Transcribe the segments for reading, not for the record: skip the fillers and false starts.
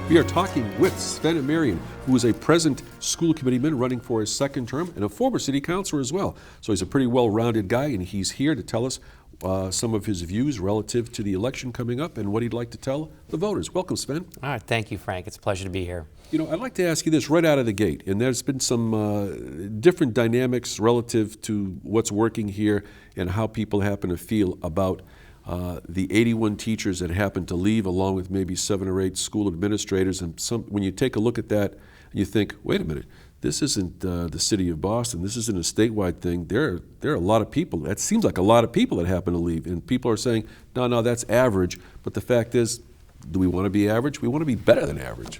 We are talking with Sven Amirian, who is a present school committeeman running for his second term and a former city councilor as well. So he's a pretty well-rounded guy, and he's here to tell us some of his views relative to the election coming up and what he'd like to tell the voters. Welcome, Sven. All right, thank you, Frank. It's a pleasure to be here. You know, I'd like to ask you this right out of the gate, and there's been some different dynamics relative to what's working here and how people happen to feel about the 81 teachers that happen to leave, along with maybe 7 or 8 school administrators. And when you take a look at that, you think, wait a minute, this isn't the city of Boston. This isn't a statewide thing. There are a lot of people. That seems like a lot of people that happen to leave. And people are saying, no, that's average. But the fact is, do we want to be average? We want to be better than average.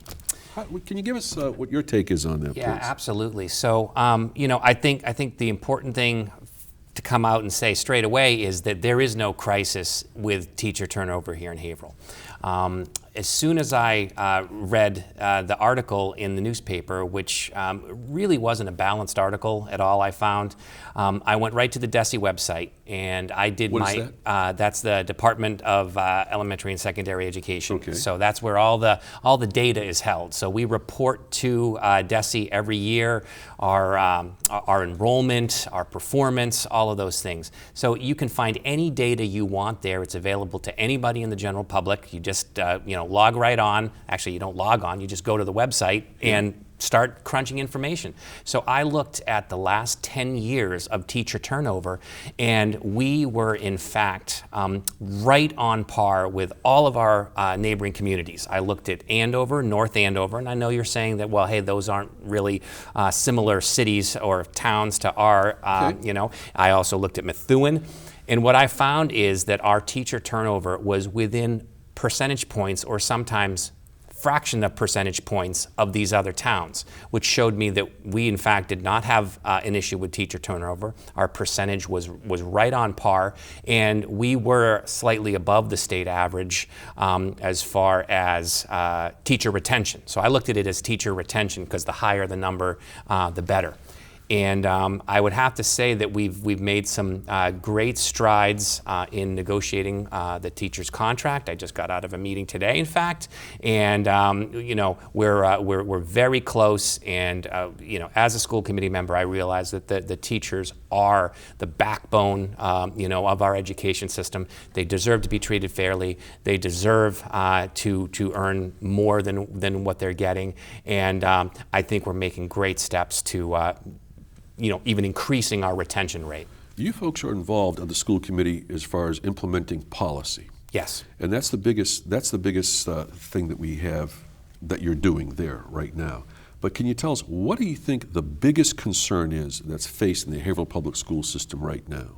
Can you give us what your take is on that, please? Yeah, absolutely. So, I think the important thing to come out and say straight away is that there is no crisis with teacher turnover here in Haverhill. As soon as I read the article in the newspaper, which really wasn't a balanced article at all, I found, I went right to the DESE website and I did What is that? That's the Department of Elementary and Secondary Education. Okay. So that's where all the data is held. So we report to DESE every year our enrollment, our performance, all of those things. So you can find any data you want there. It's available to anybody in the general public. You just log right on. Actually, you don't log on. You just go to the website and start crunching information. So I looked at the last 10 years of teacher turnover, and we were, in fact, right on par with all of our neighboring communities. I looked at Andover, North Andover, and I know you're saying that, well, hey, those aren't really similar cities or towns to our, Okay. I also looked at Methuen, and what I found is that our teacher turnover was within percentage points, or sometimes fraction of percentage points, of these other towns, which showed me that we in fact did not have an issue with teacher turnover. Our percentage was right on par, and we were slightly above the state average as far as teacher retention. So I looked at it as teacher retention because the higher the number, the better. And I would have to say that we've made some great strides in negotiating the teacher's contract. I just got out of a meeting today, in fact, and we're very close. And as a school committee member, I realize that the teachers are the backbone, of our education system. They deserve to be treated fairly. They deserve to earn more than what they're getting. And I think we're making great steps to even increasing our retention rate. You folks are involved on the school committee as far as implementing policy. Yes. And that's the biggest thing that we have that you're doing there right now. But can you tell us, what do you think the biggest concern is that's facing the Haverhill Public School system right now?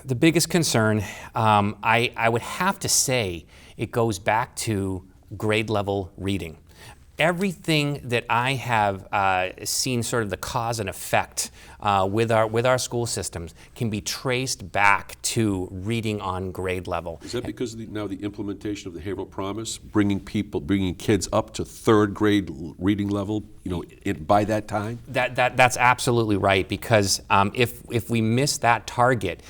The biggest concern, I would have to say, it goes back to grade level reading. Everything that I have seen, sort of the cause and effect with our school systems, can be traced back to reading on grade level. Is that because of now the implementation of the Haverhill Promise, bringing kids up to 3rd grade reading level, by that time? That's absolutely right, because if we miss that target,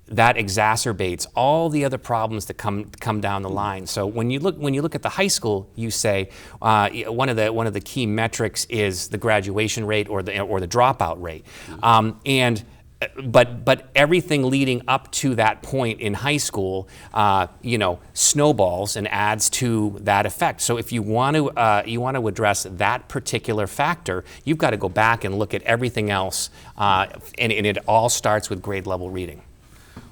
that exacerbates all the other problems that come down the line. So when you look at the high school, you say one of the key metrics is the graduation rate or the dropout rate, but everything leading up to that point in high school, snowballs and adds to that effect. So if you want to address that particular factor, you've got to go back and look at everything else, and it all starts with grade level reading.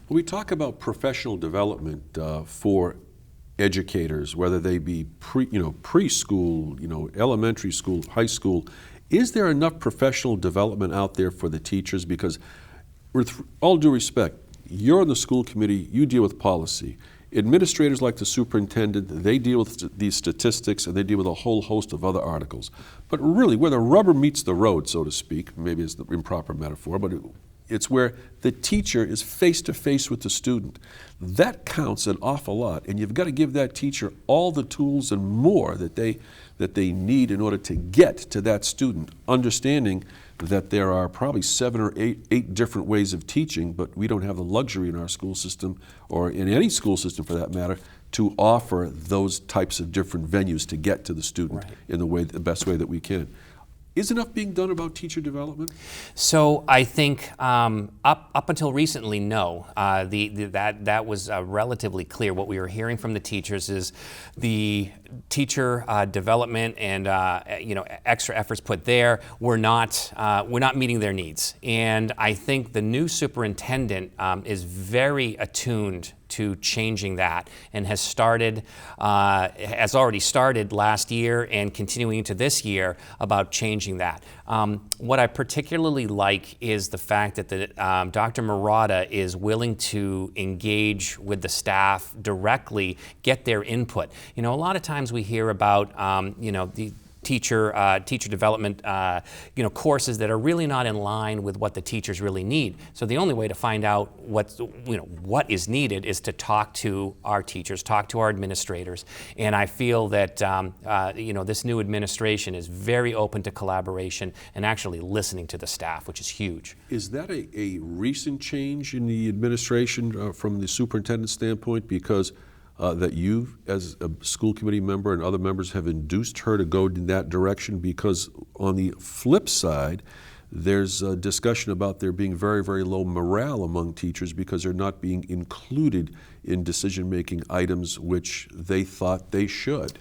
When we talk about professional development for educators, whether they be preschool, elementary school, high school, is there enough professional development out there for the teachers? Because with all due respect, you're on the school committee, you deal with policy. Administrators like the superintendent, they deal with these statistics, and they deal with a whole host of other articles. But really, where the rubber meets the road, so to speak, maybe it's the improper metaphor, but it's where the teacher is face-to-face with the student. That counts an awful lot, and you've got to give that teacher all the tools and more that they need in order to get to that student, understanding that there are probably 7 or 8 different ways of teaching, but we don't have the luxury in our school system, or in any school system for that matter, to offer those types of different venues to get to the student in the best way that we can. Is enough being done about teacher development? So I think up until recently, no. That was relatively clear. What we were hearing from the teachers is the teacher development and extra efforts put there were not meeting their needs. And I think the new superintendent is very attuned to changing that, and has already started last year and continuing into this year about changing that. What I particularly like is the fact that Dr. Murata is willing to engage with the staff directly, get their input. A lot of times we hear about the teacher development courses that are really not in line with what the teachers really need. So the only way to find out what is needed is to talk to our teachers, talk to our administrators, and I feel that this new administration is very open to collaboration and actually listening to the staff, which is huge. Is that a recent change in the administration from the superintendent's standpoint? Because that you, as a school committee member and other members, have induced her to go in that direction? Because on the flip side, there's a discussion about there being very, very low morale among teachers because they're not being included in decision-making items which they thought they should.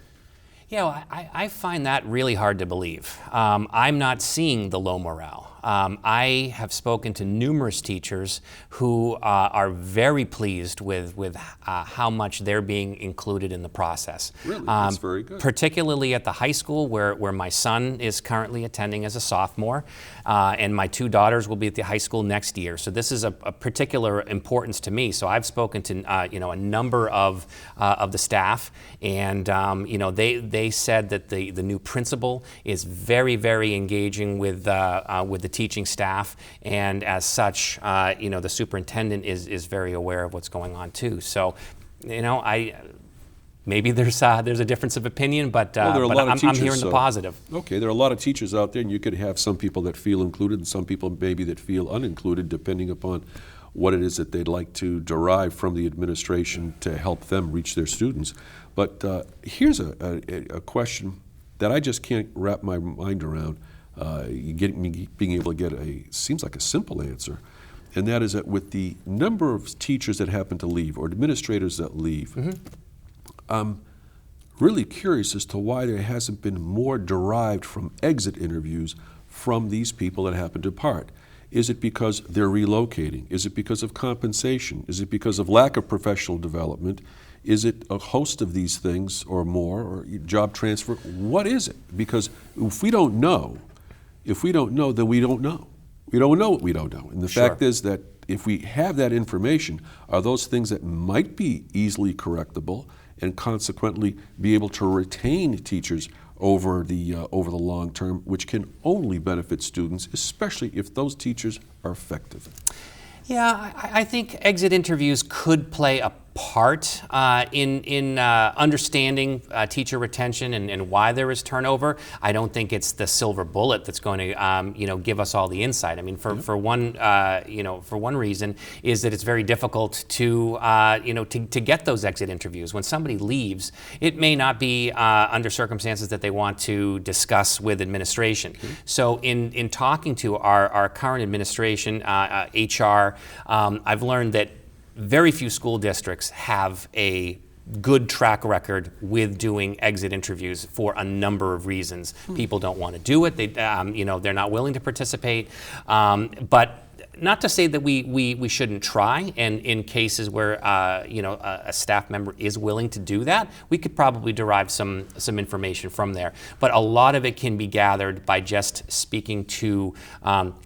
I find that really hard to believe. I'm not seeing the low morale. I have spoken to numerous teachers who are very pleased with how much they're being included in the process. Really? That's very good. Particularly at the high school where my son is currently attending as a sophomore, and my two daughters will be at the high school next year. So this is a particular importance to me. So I've spoken to a number of the staff, and they said that the new principal is very, very engaging with the teaching staff, and as such, the superintendent is very aware of what's going on too. So, maybe there's a difference of opinion, but I'm hearing the positive. Okay, there are a lot of teachers out there, and you could have some people that feel included and some people maybe that feel unincluded, depending upon what it is that they'd like to derive from the administration to help them reach their students. But here's a question that I just can't wrap my mind around. Being able to get seems like a simple answer, and that is that with the number of teachers that happen to leave or administrators that leave, I'm really curious as to why there hasn't been more derived from exit interviews from these people that happen to depart. Is it because they're relocating? Is it because of compensation? Is it because of lack of professional development? Is it a host of these things or more, or job transfer? What is it? Because if we don't know, then we don't know. We don't know what we don't know. And the fact is that if we have that information, are those things that might be easily correctable and consequently be able to retain teachers over the long term, which can only benefit students, especially if those teachers are effective. Yeah, I think exit interviews could play a part in understanding teacher retention and why there is turnover. I don't think it's the silver bullet that's going to give us all the insight. I mean, for one reason is that it's very difficult to get those exit interviews. When somebody leaves, it may not be under circumstances that they want to discuss with administration. So in talking to our current administration, HR, I've learned that very few school districts have a good track record with doing exit interviews for a number of reasons. People don't want to do it. They're not willing to participate. But not to say that we shouldn't try, and in cases where a staff member is willing to do that, we could probably derive some information from there. But a lot of it can be gathered by just speaking to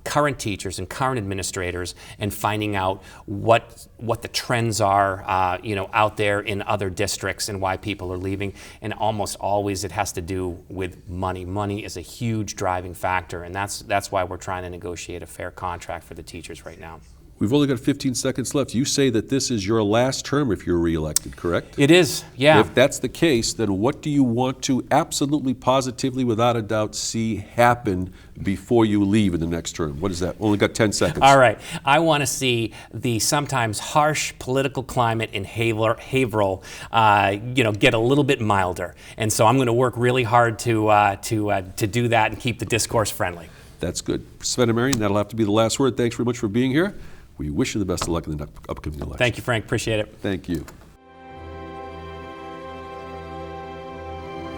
current teachers and current administrators and finding out what the trends are out there in other districts and why people are leaving. And almost always it has to do with money. Money is a huge driving factor, and that's why we're trying to negotiate a fair contract for the teachers right now. We've only got 15 seconds left. You say that this is your last term if you're reelected, correct? It is, yeah. If that's the case, then what do you want to absolutely, positively, without a doubt, see happen before you leave in the next term? What is that? Only got 10 seconds. All right. I want to see the sometimes harsh political climate in Haverhill, get a little bit milder. And so I'm going to work really hard to do that and keep the discourse friendly. That's good. Sven Amirian, that'll have to be the last word. Thanks very much for being here. We wish you the best of luck in the upcoming election. Thank you, Frank. Appreciate it. Thank you.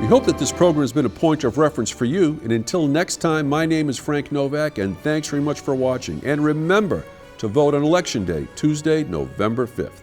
We hope that this program has been a point of reference for you. And until next time, my name is Frank Novak, and thanks very much for watching. And remember to vote on Election Day, Tuesday, November 5th.